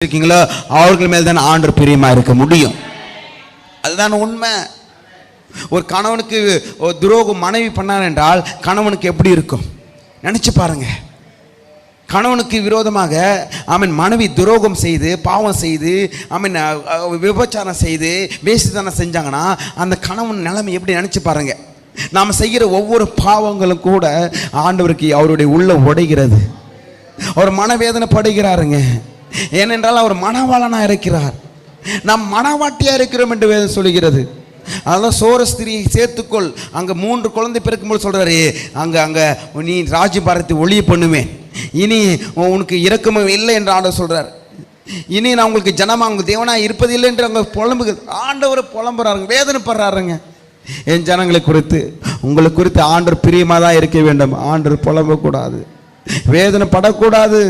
இருக்கீங்களோ அவர்கள் மேல் தான் ஆண்டவர் பிரியமா இருக்க முடியும். அதுதான் உண்மை. ஒரு கணவனுக்கு ஒரு துரோகம் மனைவி பண்ணார் என்றால் கணவனுக்கு எப்படி இருக்கும் நினைச்சு பாருங்க. கணவனுக்கு விரோதமாக மனைவி துரோகம் செய்து பாவம் செய்து விபச்சாரம் செய்து வேசித்தனம் செஞ்சாங்கன்னா அந்த கணவன் நிலைமை எப்படி நினைச்சு பாருங்க. நாம் செய்கிற ஒவ்வொரு பாவங்களும் கூட ஆண்டவருக்கு அவருடைய உள்ள உடைகிறது. அவர் மனவேதனை படுகிறாருங்க. ஏனென்றால் அவர் மணவாளனா இருக்கிறார், நாம் மணவாட்டியா இருக்கிறோம் என்று வேதம் சொல்லுகிறது. அதெல்லாம் சோர ஸ்திரியை சேர்த்துக்கொள், அங்கே 3 குழந்தை பிறக்கும்போது சொல்றாரு, அங்கே நீ ராஜ்யபாரத்தை ஒளிய பண்ணுவேன், இனி உனக்கு இரக்கமும் இல்லை என்று ஆண்டவர் சொல்றார். இனி நான் உங்களுக்கு ஜனமா அவங்க தேவனா இருப்பதில்லை என்று அவங்க ஆண்டவர் புலம்புறாருங்க, வேதனைப்படுறாருங்க. என் ஜனங்களை குறித்து உங்களை குறித்து ஆண்டவர் பிரியமாக தான் இருக்க வேண்டும். ஆண்டவர் புலம்பக்கூடாது, வேதனைப்படக்கூடாது.